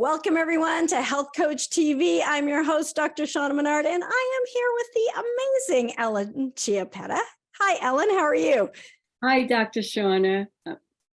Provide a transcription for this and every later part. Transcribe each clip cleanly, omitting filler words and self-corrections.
Welcome, everyone, to Health Coach TV. I'm your host, Dr. Shauna Menard, and I am here with the amazing Ellen Chiappetta. Hi, Ellen. How are you? Hi, Dr. Shauna.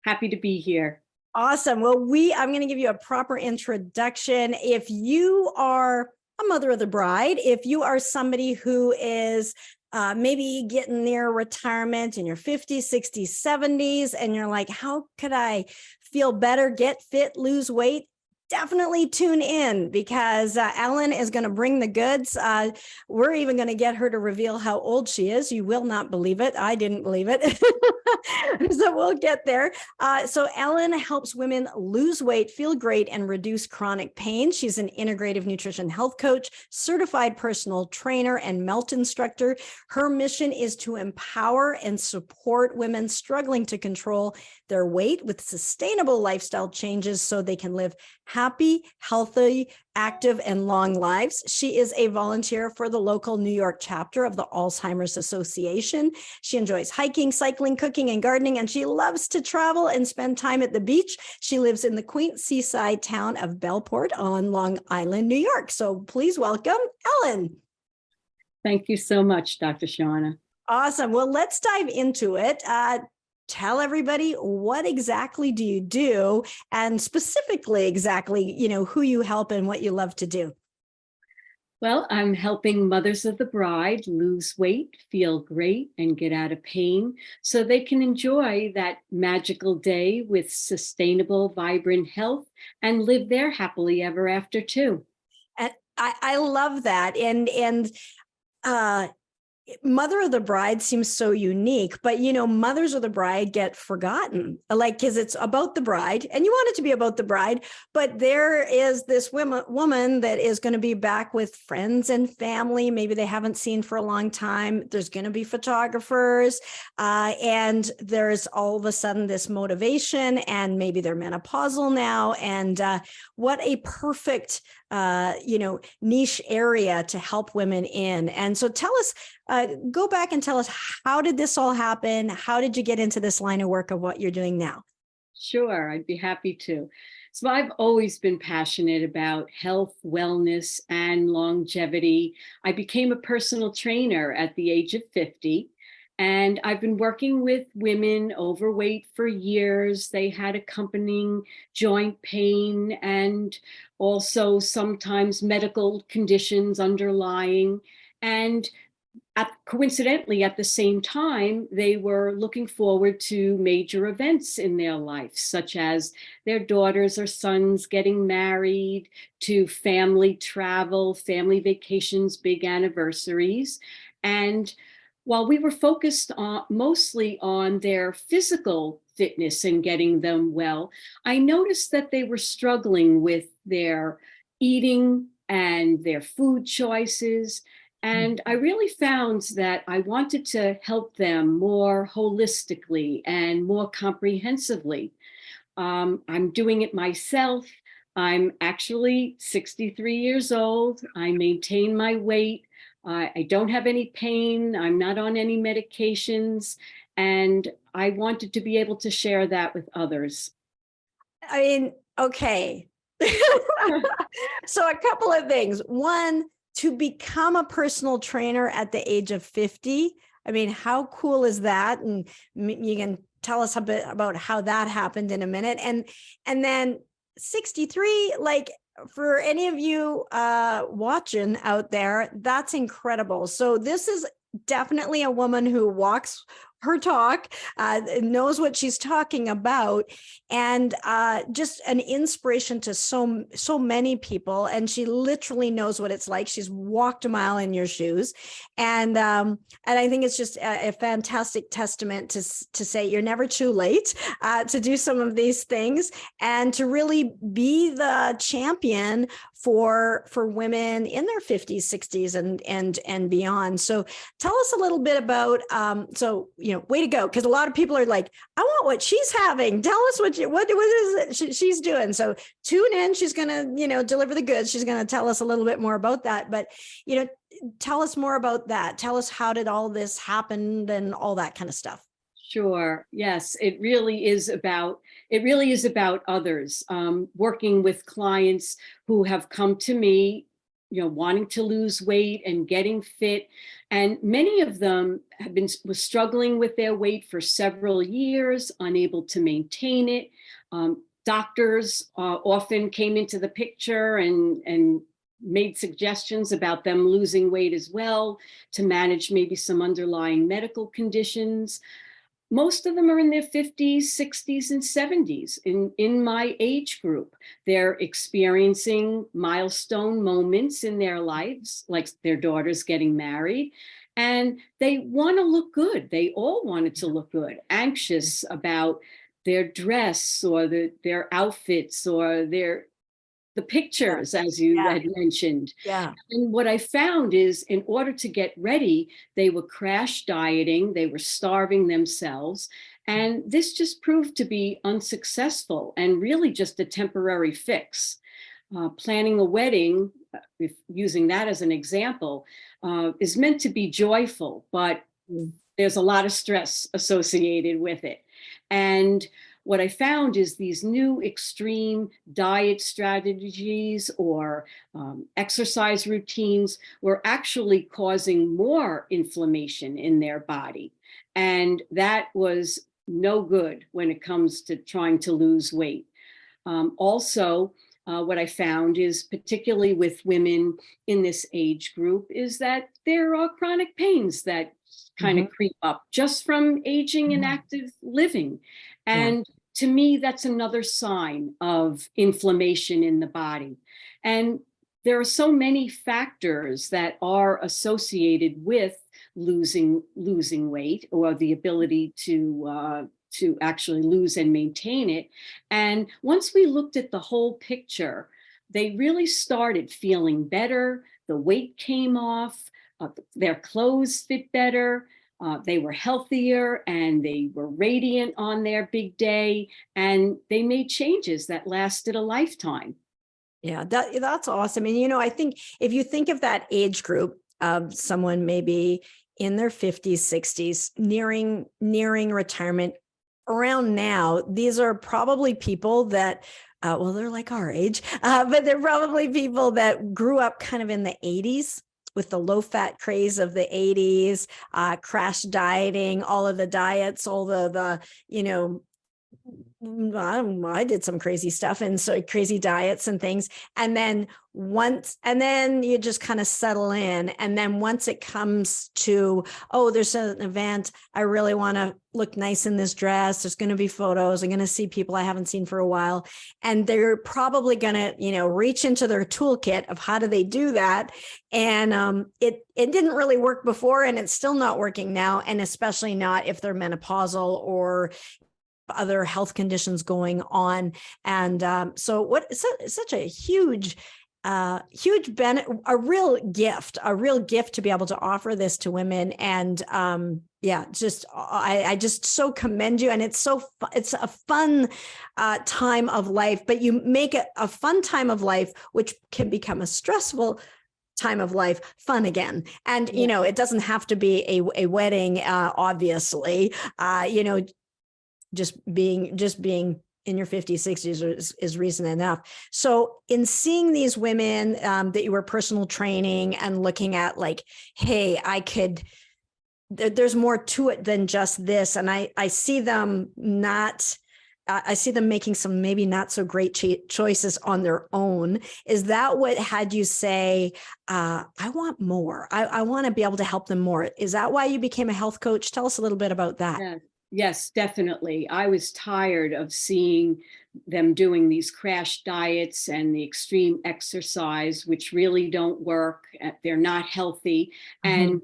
Happy to be here. Awesome. Well, I'm going to give you a proper introduction. If you are a mother of the bride, if you are somebody who is maybe getting near retirement in your 50s, 60s, 70s, and you're like, how could I feel better, get fit, lose weight? Definitely tune in because Ellen is going to bring the goods. We're even going to get her to reveal how old she is. You will not believe it. I didn't believe it. So we'll get there. So Ellen helps women lose weight, feel great, and reduce chronic pain. She's an integrative nutrition health coach, certified personal trainer, and melt instructor. Her mission is to empower and support women struggling to control their weight with sustainable lifestyle changes so they can live happy, healthy, active, and long lives. She is a volunteer for the local New York chapter of the Alzheimer's Association. She enjoys hiking, cycling, cooking, and gardening, and she loves to travel and spend time at the beach. She lives in the quaint seaside town of Bellport on Long Island, New York. So please welcome Ellen. Thank you so much, Dr. Shauna. Awesome. Well, let's dive into it. Tell everybody, what exactly do you do, and specifically exactly, who you help and what you love to do. Well, I'm helping mothers of the bride lose weight, feel great, and get out of pain so they can enjoy that magical day with sustainable, vibrant health and live their happily ever after too. And I love that. And Mother of the Bride seems so unique, but mothers of the bride get forgotten, because it's about the bride and you want it to be about the bride, but there is this woman that is going to be back with friends and family. Maybe they haven't seen for a long time. There's going to be photographers, and there's all of a sudden this motivation, and maybe they're menopausal now. And what a perfect niche area to help women in. And so tell us, go back and tell us, how did this all happen? How did you get into this line of work of what you're doing now? Sure, I'd be happy to. So I've always been passionate about health, wellness, and longevity. I became a personal trainer at the age of 50. And I've been working with women overweight for years. They had accompanying joint pain and also sometimes medical conditions underlying. And coincidentally, at the same time, they were looking forward to major events in their life, such as their daughters or sons getting married, to family travel, family vacations, big anniversaries. And while we were focused mostly on their physical fitness and getting them well, I noticed that they were struggling with their eating and their food choices. And I really found that I wanted to help them more holistically and more comprehensively. I'm doing it myself. I'm actually 63 years old. I maintain my weight. I don't have any pain. I'm not on any medications. And I wanted to be able to share that with others. I mean, okay. So a couple of things. One, to become a personal trainer at the age of 50. I mean, how cool is that? And you can tell us a bit about how that happened in a minute. And then 63, for any of you watching out there, that's incredible. So this is definitely a woman who walks her talk, knows what she's talking about, and just an inspiration to so many people. And she literally knows what it's like. She's walked a mile in your shoes, and I think it's just a fantastic testament to say you're never too late to do some of these things and to really be the champion for women in their 50s, 60s, and beyond. So tell us a little bit about way to go, because a lot of people are like, I want what she's having. Tell us what is it she's doing. So tune in. She's going to deliver the goods. She's going to tell us a little bit more about that. But tell us more about that. Tell us, how did all this happen and all that kind of stuff. Sure. Yes, it really is about others. Working with clients who have come to me, wanting to lose weight and getting fit. And many of them was struggling with their weight for several years, unable to maintain it. Doctors often came into the picture and made suggestions about them losing weight as well to manage maybe some underlying medical conditions. Most of them are in their 50s, 60s, and 70s in my age group. They're experiencing milestone moments in their lives, like their daughter's getting married, and they want to look good. They all wanted to look good, anxious about their dress or their outfits or the Yeah. pictures, as you Yeah. had mentioned. Yeah. And what I found is in order to get ready, they were crash dieting, they were starving themselves. And this just proved to be unsuccessful and really just a temporary fix. Planning a wedding, if using that as an example, is meant to be joyful, but Mm. there's a lot of stress associated with it. And what I found is these new extreme diet strategies or exercise routines were actually causing more inflammation in their body. And that was no good when it comes to trying to lose weight. Also, what I found is, particularly with women in this age group, is that there are chronic pains that kind Mhm. of creep up just from aging and Mhm. active living. Yeah. And to me, that's another sign of inflammation in the body. And there are so many factors that are associated with losing weight or the ability to actually lose and maintain it. And once we looked at the whole picture, they really started feeling better. The weight came off, their clothes fit better, they were healthier, and they were radiant on their big day. And they made changes that lasted a lifetime. Yeah, that's awesome. And I think if you think of that age group of someone maybe in their 50s, 60s, nearing retirement around now, these are probably people that well, they're like our age, but they're probably people that grew up kind of in the 80s with the low fat craze of the 80s, crash dieting, all of the diets, all the I did some crazy stuff and so crazy diets and things. And then you just kind of settle in. And then once it comes to, oh, there's an event, I really want to look nice in this dress. There's going to be photos. I'm going to see people I haven't seen for a while. And they're probably going to, reach into their toolkit of how do they do that. And it didn't really work before, and it's still not working now. And especially not if they're menopausal or other health conditions going on. And so it's such a huge benefit, a real gift to be able to offer this to women. And I just so commend you. And it's a fun time of life, but you make it a fun time of life, which can become a stressful time of life fun again. And it doesn't have to be a wedding, obviously. Just being in your 50s, 60s is reason enough. So in seeing these women that you were personal training and looking at, like, hey, there's more to it than just this. And I see them I see them making some maybe not so great choices on their own. Is that what had you say, I want more? I want to be able to help them more. Is that why you became a health coach? Tell us a little bit about that. Yeah. Yes, definitely. I was tired of seeing them doing these crash diets and the extreme exercise, which really don't work. They're not healthy. Mhm. And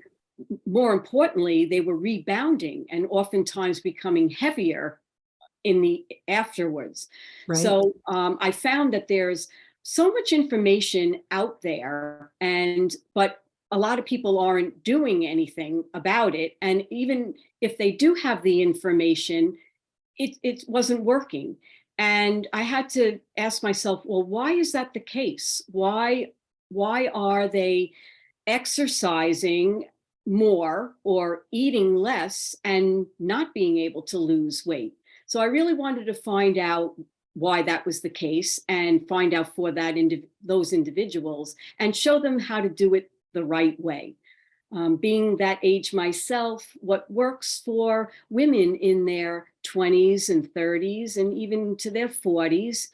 more importantly, they were rebounding and oftentimes becoming heavier in the afterwards. Right. So I found that there's so much information out there, but a lot of people aren't doing anything about it. And even if they do have the information, it wasn't working. And I had to ask myself, well, why is that the case? Why are they exercising more or eating less and not being able to lose weight. So I really wanted to find out why that was the case and find out for those individuals and show them how to do it the right way. Being that age myself, what works for women in their 20s and 30s and even to their 40s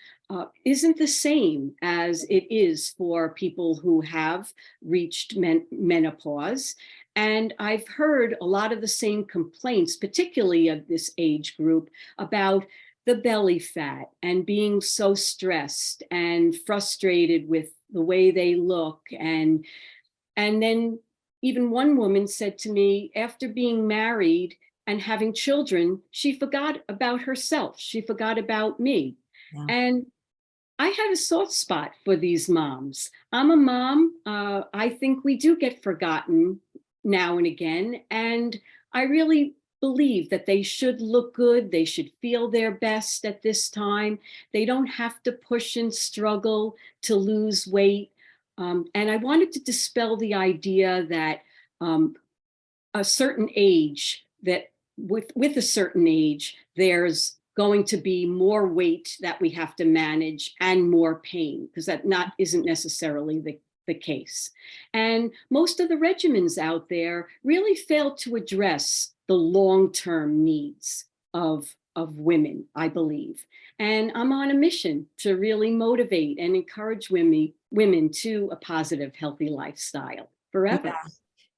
isn't the same as it is for people who have reached menopause. And I've heard a lot of the same complaints, particularly of this age group, about the belly fat and being so stressed and frustrated with the way they look. And then even one woman said to me, after being married and having children, she forgot about herself. She forgot about me. Yeah. And I had a soft spot for these moms. I'm a mom. I think we do get forgotten now and again. And I really believe that they should look good. They should feel their best at this time. They don't have to push and struggle to lose weight. And I wanted to dispel the idea that a certain age, that with a certain age, there's going to be more weight that we have to manage and more pain, because that isn't necessarily the case. And most of the regimens out there really fail to address the long-term needs of women, I believe. And I'm on a mission to really motivate and encourage women to a positive, healthy lifestyle forever.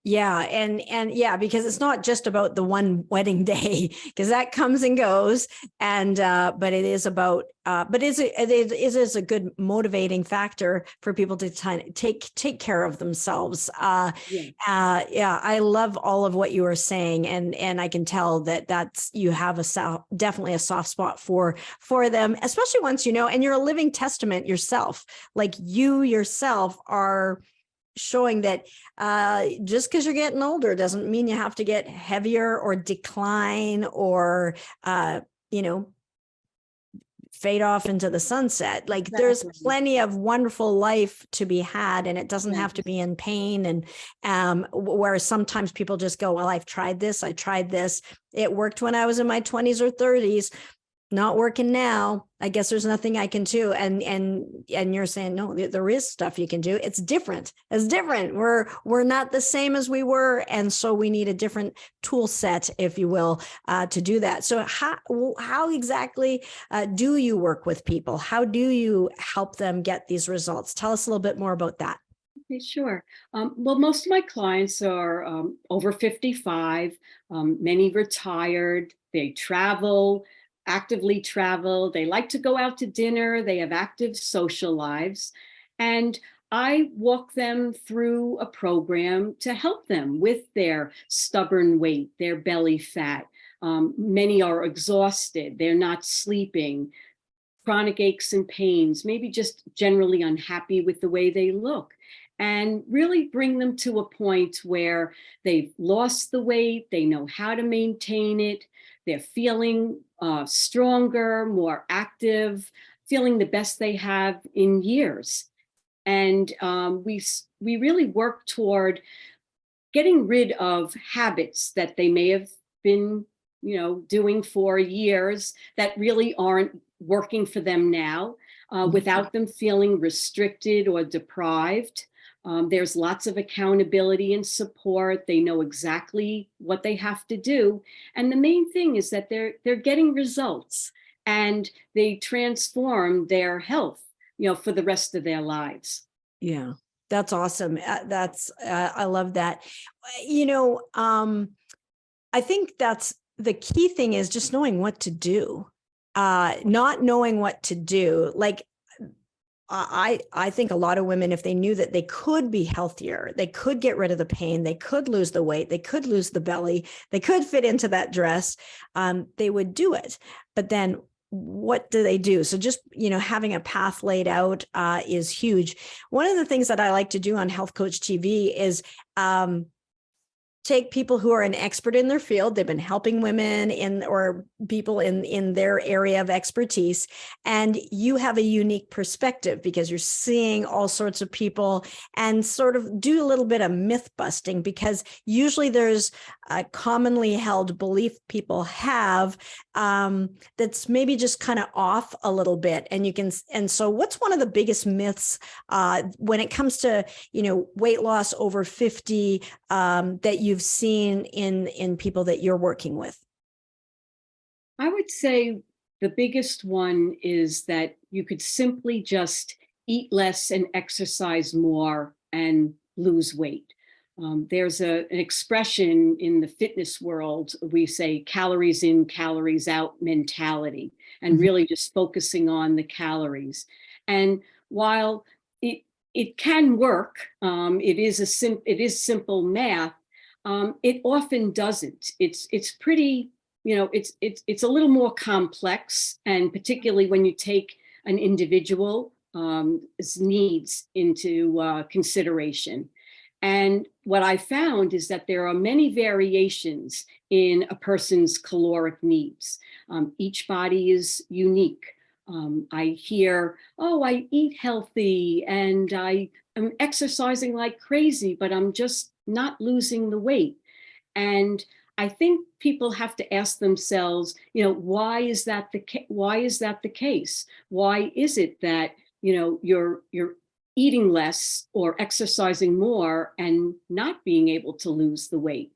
Yeah. And yeah, because it's not just about the one wedding day, because that comes and goes. And, but it is about, but it is a good motivating factor for people to take care of themselves. Yeah, I love all of what you are saying. And I can tell that you have definitely a soft spot for them, especially once, and you're a living testament yourself. Like you yourself are showing that just because you're getting older doesn't mean you have to get heavier or decline or, fade off into the sunset. Like there's plenty of wonderful life to be had, and it doesn't have to be in pain. And whereas sometimes people just go, well, I tried this. It worked when I was in my 20s or 30s. Not working now. I guess there's nothing I can do. And you're saying, no, there is stuff you can do. It's different. We're not the same as we were. And so we need a different tool set, if you will, to do that. So how exactly do you work with people? How do you help them get these results? Tell us a little bit more about that. Okay, sure. Well, most of my clients are over 55, many retired, they actively travel. They like to go out to dinner. They have active social lives. And I walk them through a program to help them with their stubborn weight, their belly fat. Many are exhausted. They're not sleeping, chronic aches and pains, maybe just generally unhappy with the way they look. And really bring them to a point where they've lost the weight, they know how to maintain it, they're feeling stronger, more active, feeling the best they have in years. And we really work toward getting rid of habits that they may have been, doing for years that really aren't working for them now, without them feeling restricted or deprived. There's lots of accountability and support. They know exactly what they have to do. And the main thing is that they're getting results and they transform their health, for the rest of their lives. Yeah, that's awesome. I love that. I think that's the key thing, is just knowing what to do, not knowing what to do. Like, I think a lot of women, if they knew that they could be healthier, they could get rid of the pain, they could lose the weight, they could lose the belly, they could fit into that dress, they would do it. But then what do they do? So just, having a path laid out is huge. One of the things that I like to do on Health Coach TV is take people who are an expert in their field. They've been helping women or people in their area of expertise. And you have a unique perspective because you're seeing all sorts of people and sort of do a little bit of myth busting, because usually there's a commonly held belief people have that's maybe just kind of off a little bit. And so what's one of the biggest myths when it comes to, weight loss over 50 that you've seen in people that you're working with? I would say the biggest one is that you could simply just eat less and exercise more and lose weight. There's an expression in the fitness world, we say calories in, calories out mentality, and really just focusing on the calories. And while it can work, it is simple math. It often doesn't. It's pretty, it's a little more complex, and particularly when you take an individual's needs into consideration. And what I found is that there are many variations in a person's caloric needs. Each body is unique. I hear, oh, I eat healthy and I am exercising like crazy, but I'm just not losing the weight. And I think people have to ask themselves, why is that the case? Why is it that, you're eating less or exercising more and not being able to lose the weight?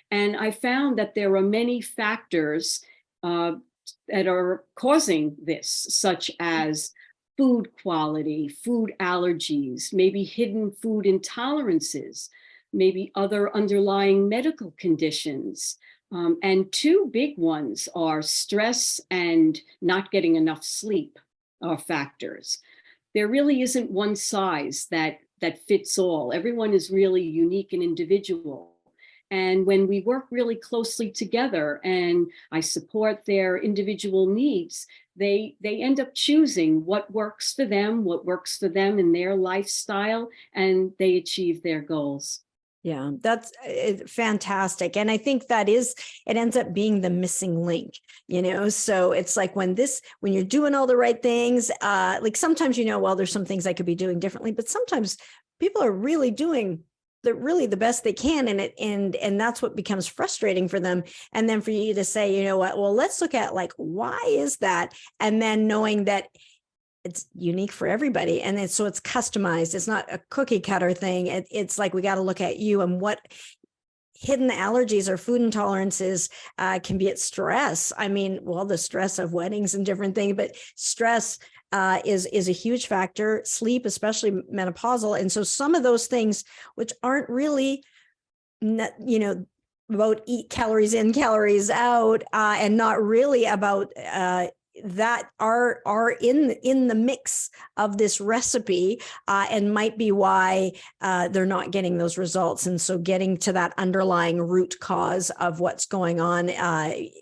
And I found that there are many factors that are causing this, such as food quality, food allergies, maybe hidden food intolerances, maybe other underlying medical conditions. And two big ones are stress and not getting enough sleep are factors. There really isn't one size that fits all. Everyone is really unique and individual. And when we work really closely together and I support their individual needs, they end up choosing what works for them in their lifestyle, and they achieve their goals. Yeah, that's fantastic. And I think it ends up being the missing link, so it's like when you're doing all the right things, like sometimes, well, there's some things I could be doing differently, but sometimes people are really doing the best they can. And that's what becomes frustrating for them. And then for you to say, well, let's look at like, why is that? And then knowing that it's unique for everybody. And so it's customized. It's not a cookie cutter thing. It's like, we got to look at you and what hidden allergies or food intolerances can be at stress. I mean, well, the stress of weddings and different things, but stress is a huge factor, sleep, especially menopausal. And so some of those things, which aren't really, about eat calories in, calories out, and not really about that are in the mix of this recipe, and might be why they're not getting those results. And so getting to that underlying root cause of what's going on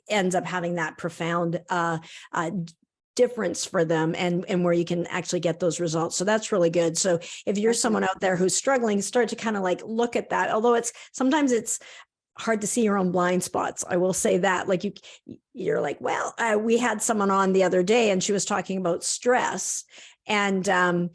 ends up having that profound difference for them, and where you can actually get those results. So that's really good. So if you're someone out there who's struggling, start to kind of like look at that, although sometimes it's hard to see your own blind spots. I will say that, like you're like, well, we had someone on the other day and she was talking about stress and how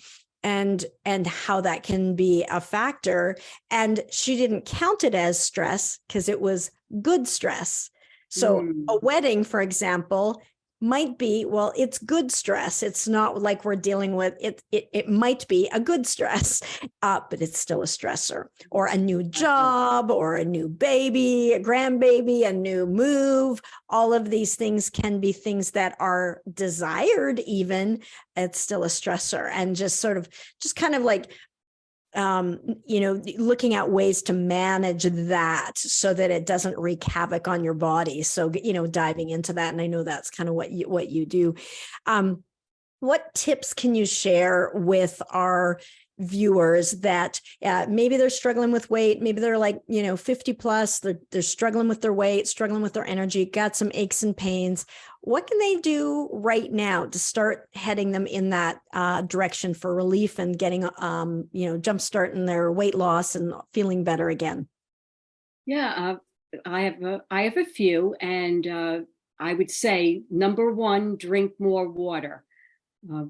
that can be a factor. And she didn't count it as stress because it was good stress. So a wedding, for example, might be, well, it's good stress. It's not like we're dealing with it. It might be a good stress, but it's still a stressor. Or a new job, or a new baby, a grandbaby, a new move. All of these things can be things that are desired, even. It's still a stressor. And just kind of like, looking at ways to manage that so that it doesn't wreak havoc on your body. So, diving into that. And I know that's kind of what you do. What tips can you share with our viewers that maybe they're struggling with weight, maybe they're like, 50 plus, they're struggling with their weight, struggling with their energy, got some aches and pains. What can they do right now to start heading them in that direction for relief and getting, jumpstarting their weight loss and feeling better again? Yeah, I have a few, and I would say number one, drink more water.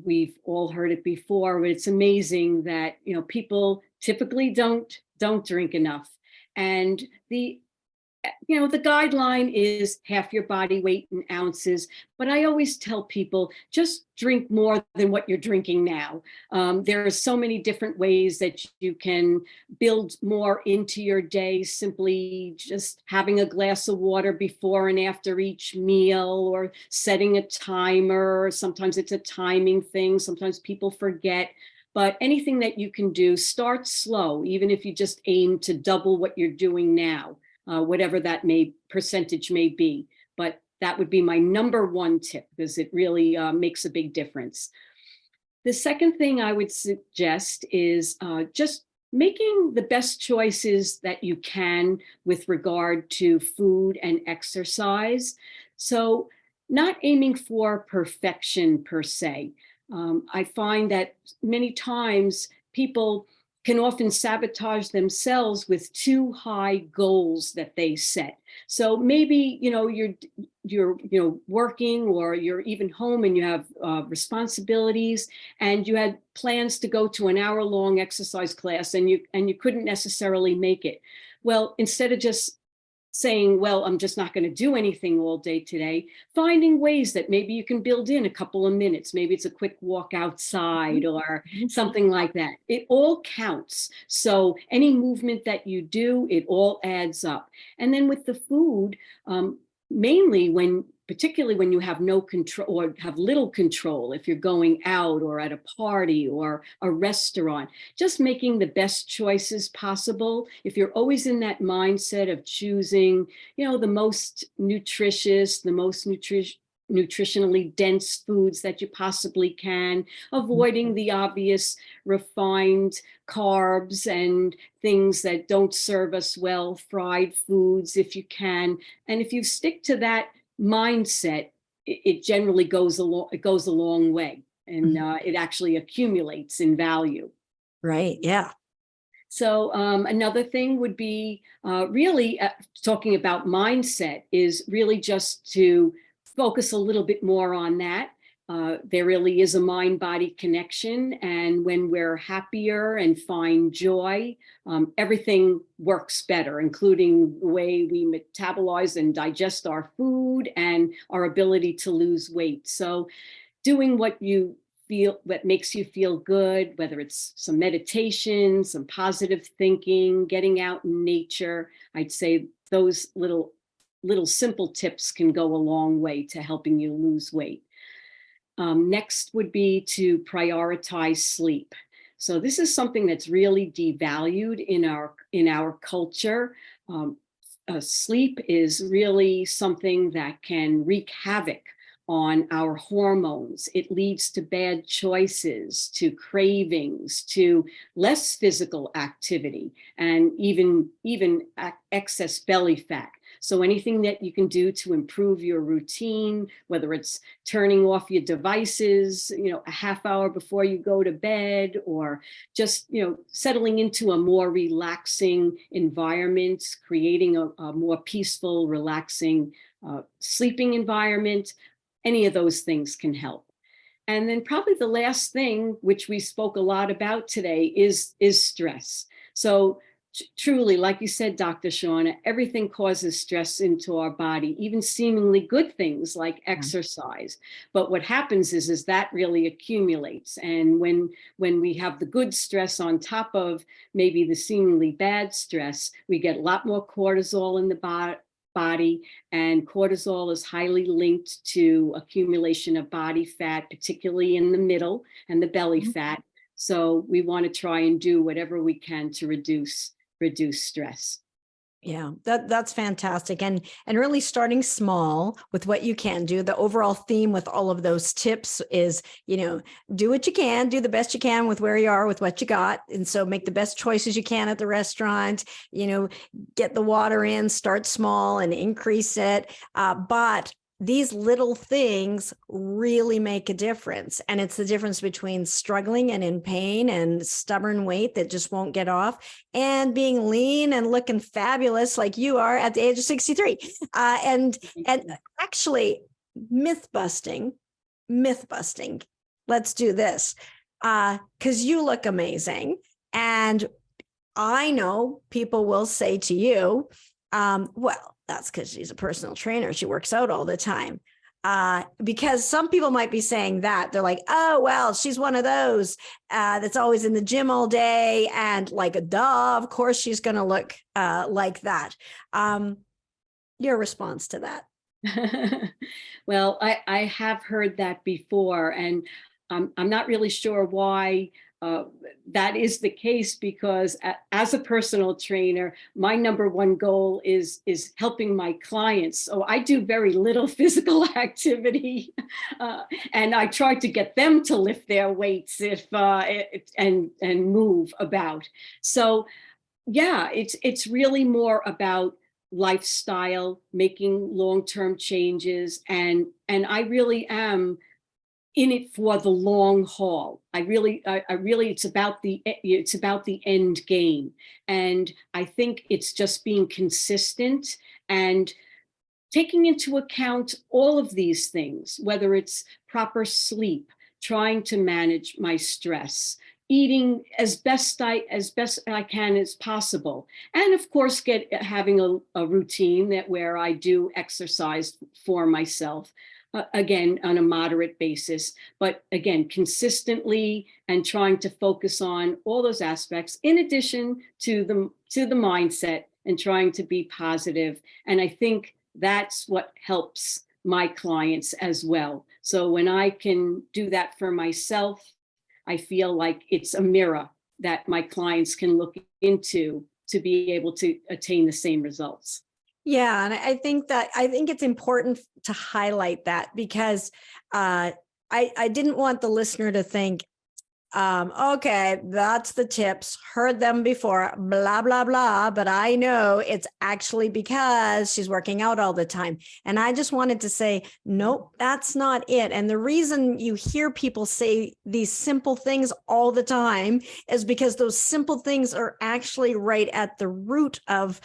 We've all heard it before, but it's amazing that people typically don't drink enough, and the guideline is half your body weight in ounces. But I always tell people just drink more than what you're drinking now. There are so many different ways that you can build more into your day, simply just having a glass of water before and after each meal, or setting a timer. Sometimes it's a timing thing. Sometimes people forget. But anything that you can do, start slow, even if you just aim to double what you're doing now, whatever that percentage may be. But that would be my number one tip, because it really makes a big difference. The second thing I would suggest is just making the best choices that you can with regard to food and exercise. So not aiming for perfection per se. I find that many times people can often sabotage themselves with too high goals that they set. So maybe you're working, or you're even home and you have responsibilities, and you had plans to go to an hour-long exercise class, and you couldn't necessarily make it. Well, instead of just saying, well, I'm just not going to do anything all day today, finding ways that maybe you can build in a couple of minutes. Maybe it's a quick walk outside or something like that. It all counts. So any movement that you do, it all adds up. And then with the food, particularly when you have no control or have little control, if you're going out or at a party or a restaurant, just making the best choices possible. If you're always in that mindset of choosing, the most nutritious, the most nutritionally dense foods that you possibly can, avoiding the obvious refined carbs and things that don't serve us well, fried foods if you can. And if you stick to that mindset, it generally goes a long way, and it actually accumulates in value. Right. Yeah. So another thing would be really talking about mindset is really just to focus a little bit more on that. There really is a mind-body connection. And when we're happier and find joy, everything works better, including the way we metabolize and digest our food and our ability to lose weight. So doing what you feel that makes you feel good, whether it's some meditation, some positive thinking, getting out in nature, I'd say those little simple tips can go a long way to helping you lose weight. Next would be to prioritize sleep. So this is something that's really devalued in our culture. Sleep is really something that can wreak havoc on our hormones. It leads to bad choices, to cravings, to less physical activity, and even excess belly fat. So anything that you can do to improve your routine, whether it's turning off your devices, a half hour before you go to bed, or just, settling into a more relaxing environment, creating a more peaceful, relaxing sleeping environment, any of those things can help. And then probably the last thing, which we spoke a lot about today, is stress. So truly, like you said, Dr. Shauna, everything causes stress into our body, even seemingly good things like exercise. But what happens is that really accumulates. And when we have the good stress on top of maybe the seemingly bad stress, we get a lot more cortisol in the body, and cortisol is highly linked to accumulation of body fat, particularly in the middle and the belly fat. So we want to try and do whatever we can to reduce stress. Yeah, that's fantastic. And really starting small with what you can do. The overall theme with all of those tips is, do what you can, do the best you can with where you are, with what you got. And so make the best choices you can at the restaurant, get the water in, start small and increase it. But these little things really make a difference. And it's the difference between struggling and in pain and stubborn weight that just won't get off, and being lean and looking fabulous like you are at the age of 63. And actually, myth busting. Let's do this. Because you look amazing. And I know people will say to you, well, that's because she's a personal trainer. She works out all the time. Because some people might be saying that. They're like, oh, well, she's one of those that's always in the gym all day. And like, duh, of course, she's going to look like that. Your response to that? Well, I have heard that before, and I'm not really sure why that is the case, because as a personal trainer, my number one goal is helping my clients. So I do very little physical activity, and I try to get them to lift their weights and move about. So yeah, it's really more about lifestyle, making long-term changes, and I really am in it for the long haul. I really, it's about the end game. And I think it's just being consistent and taking into account all of these things, whether it's proper sleep, trying to manage my stress, eating as best I can as possible, and of course having a routine where I do exercise for myself. Again, on a moderate basis, but again, consistently, and trying to focus on all those aspects, in addition to the mindset, and trying to be positive. And I think that's what helps my clients as well. So when I can do that for myself, I feel like it's a mirror that my clients can look into to be able to attain the same results. Yeah. And I think it's important to highlight that, because I didn't want the listener to think, okay, that's the tips, heard them before, blah, blah, blah. But I know it's actually because she's working out all the time. And I just wanted to say, nope, that's not it. And the reason you hear people say these simple things all the time is because those simple things are actually right at the root of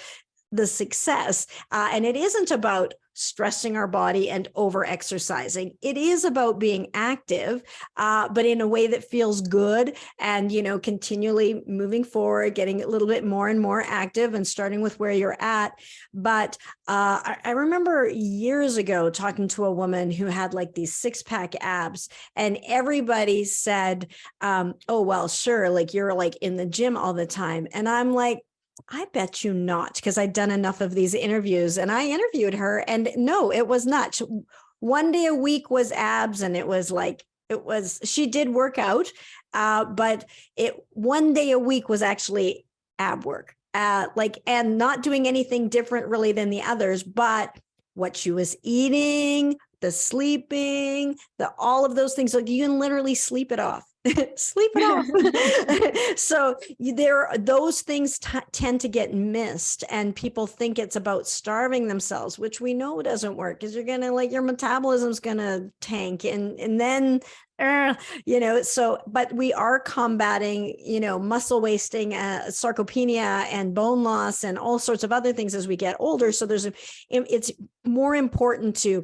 the success. And it isn't about stressing our body and over exercising. It is about being active, but in a way that feels good, and, continually moving forward, getting a little bit more and more active, and starting with where you're at. But I remember years ago talking to a woman who had like these 6-pack abs, and everybody said, oh, well, sure, like you're like in the gym all the time. And I'm like, I bet you not, because I'd done enough of these interviews, and I interviewed her, and no, it was not. One day a week was abs, and she did work out, but one day a week was actually ab work, and not doing anything different really than the others, but what she was eating, the sleeping, all of those things, like you can literally sleep it off. Sleep it off. So those things tend to get missed, and people think it's about starving themselves, which we know doesn't work, because you're gonna your metabolism's gonna tank, and then but we are combating muscle wasting, sarcopenia, and bone loss, and all sorts of other things as we get older. So it's more important to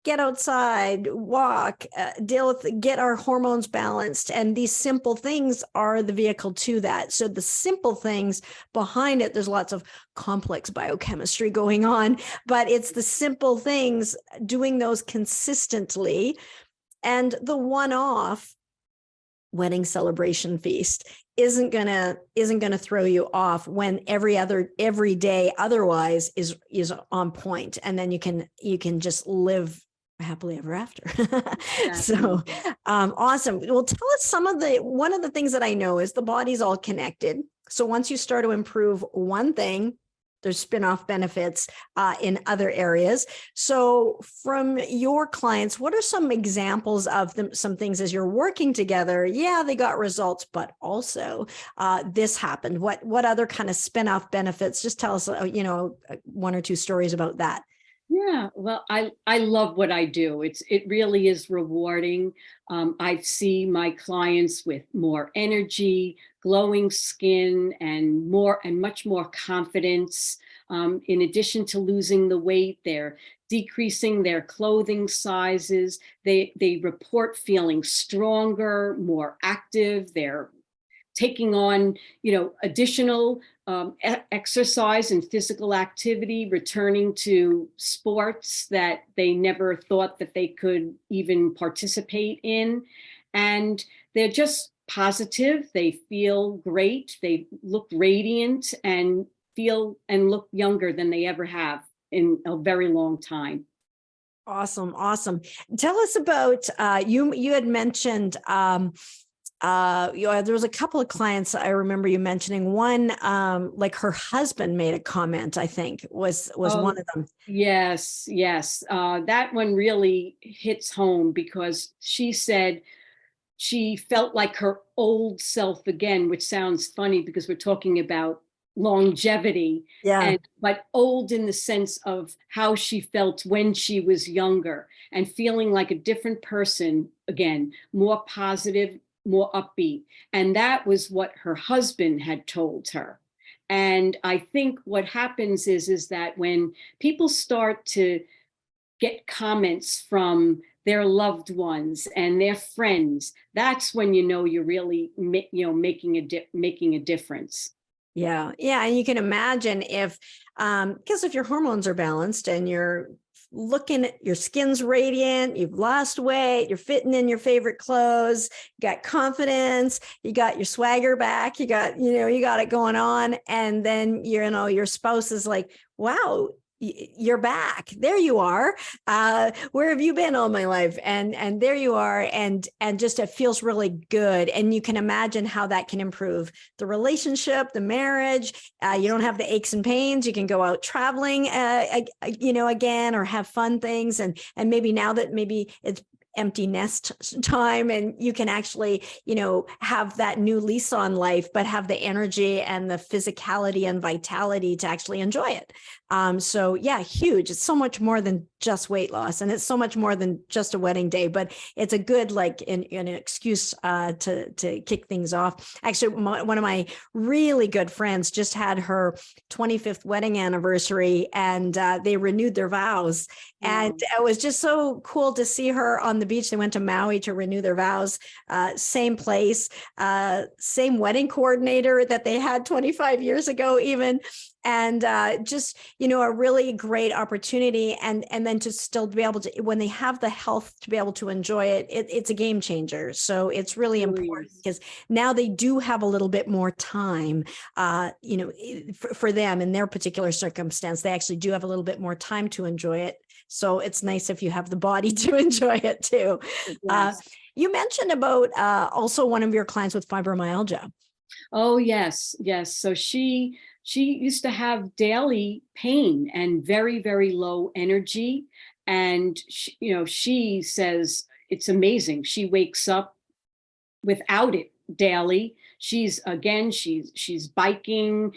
get outside, walk, get our hormones balanced. And these simple things are the vehicle to that. So the simple things behind it, there's lots of complex biochemistry going on, but it's the simple things, doing those consistently. And the one-off wedding celebration feast isn't gonna throw you off when every day otherwise is on point. And then you can just live happily ever after. So awesome. Well, tell us one of the things that I know is the body's all connected. So once you start to improve one thing, there's spin-off benefits in other areas. So from your clients, what are some examples of some things as you're working together? Yeah, they got results, but also this happened. What other kind of spin-off benefits? Just tell us, one or two stories about that. Yeah, well, I love what I do. It really is rewarding. I see my clients with more energy, glowing skin, and much more confidence. In addition to losing the weight, they're decreasing their clothing sizes. They report feeling stronger, more active. They're taking on, additional exercise and physical activity, returning to sports that they never thought that they could even participate in. And they're just positive. They feel great. They look radiant and feel and look younger than they ever have in a very long time. Awesome. Awesome. Tell us about, you had mentioned, there was a couple of clients I remember you mentioning. One, like her husband made a comment, I think was Oh, one of them. yes, yes. That one really hits home because she said she felt like her old self again, which sounds funny because we're talking about longevity, Yeah. and but old in the sense of how she felt when she was younger, and feeling like a different person again, more positive, more upbeat. And that was what her husband had told her. And I think what happens is that when people start to get comments from their loved ones and their friends, that's when you know you're really making a difference. Yeah. Yeah. And you can imagine if, because if your hormones are balanced and you're looking at your skin's radiant, you've lost weight, you're fitting in your favorite clothes, you got confidence, you got your swagger back, you got it going on. And then, your spouse is like, wow, you're back. There you are. Where have you been all my life? And there you are. And just it feels really good. And you can imagine how that can improve the relationship, the marriage. You don't have the aches and pains. You can go out traveling, again, or have fun things. And maybe now that maybe it's empty nest time and you can actually, have that new lease on life, but have the energy and the physicality and vitality to actually enjoy it. So yeah, huge. It's so much more than just weight loss, and it's so much more than just a wedding day, but it's a good, like an excuse to kick things off. Actually, one of my really good friends just had her 25th wedding anniversary, and they renewed their vows. And Wow. it was just so cool to see her on the beach. They went to Maui to renew their vows. Same place, same wedding coordinator that they had 25 years ago, even. And just, a really great opportunity. And then to still be able to, when they have the health to be able to enjoy it, it's a game changer. So it's really Really important is. because now they do have a little bit more time, for them in their particular circumstance. They actually do have a little bit more time to enjoy it. So it's nice if you have the body to enjoy it too. Uh, Yes. you mentioned about also one of your clients with fibromyalgia. Oh, yes, yes. So she used to have daily pain and very, very low energy. And she says it's amazing. She wakes up without it daily. She's biking,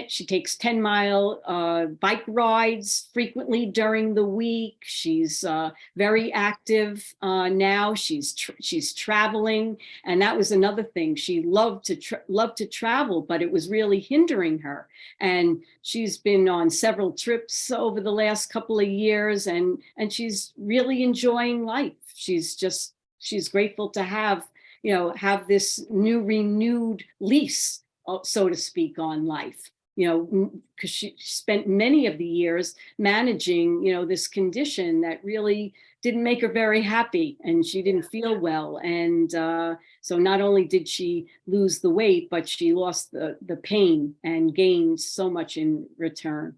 she takes 10-mile bike rides frequently during the week. She's very active now. She's traveling, and that was another thing. She loved to travel, but it was really hindering her. And she's been on several trips over the last couple of years, and she's really enjoying life. She's grateful to have this new renewed lease, so to speak, on life, because she spent many of the years managing, this condition that really didn't make her very happy, and she didn't feel well. And so not only did she lose the weight, but she lost the pain and gained so much in return.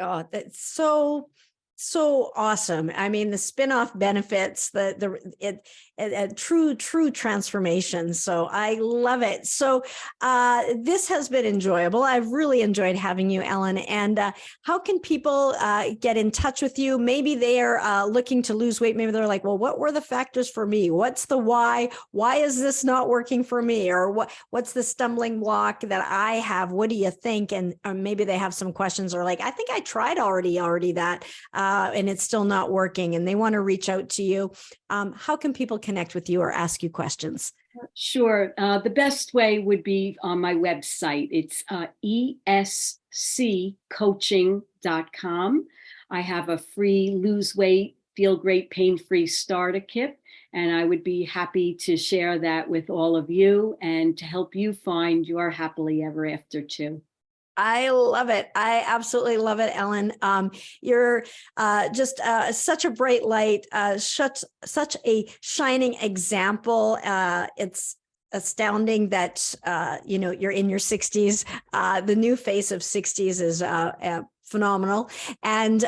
Oh, that's so awesome. I mean, the spin-off benefits, true transformation. So I love it. So this has been enjoyable. I've really enjoyed having you, Ellen. And how can people get in touch with you? Maybe they are looking to lose weight. Maybe they're like, well, what were the factors for me? What's the why? Why is this not working for me? Or what's the stumbling block that I have? What do you think? And maybe they have some questions, or like, I think I tried already that. and it's still not working and they want to reach out to you, how can people connect with you or ask you questions? Sure. The best way would be on my website. It's esccoaching.com. I have a free lose weight, feel great, pain-free starter kit, and I would be happy to share that with all of you and to help you find your happily ever after too. I love it. I absolutely love it, Ellen. You're just such a bright light, such a shining example. It's astounding that you're in your 60s. The new face of 60s is phenomenal, and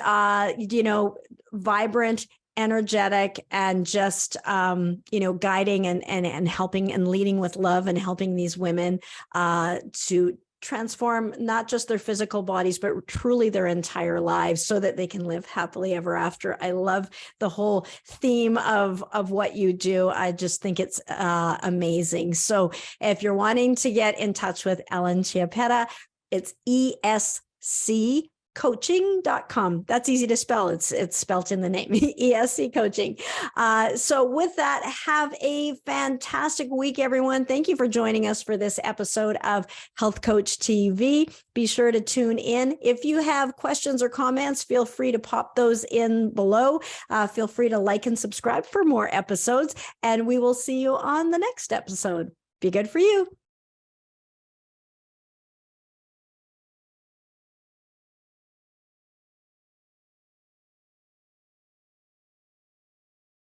vibrant, energetic, and just guiding and helping and leading with love and helping these women to transform not just their physical bodies, but truly their entire lives so that they can live happily ever after. I love the whole theme of what you do. I just think it's amazing. So if you're wanting to get in touch with Ellen Chiappetta, it's esccoaching.com. That's easy to spell. It's spelt in the name, ESC Coaching. So with that, have a fantastic week, everyone. Thank you for joining us for this episode of Health Coach TV. Be sure to tune in. If you have questions or comments, feel free to pop those in below. Feel free to like and subscribe for more episodes, and we will see you on the next episode. Be good for you.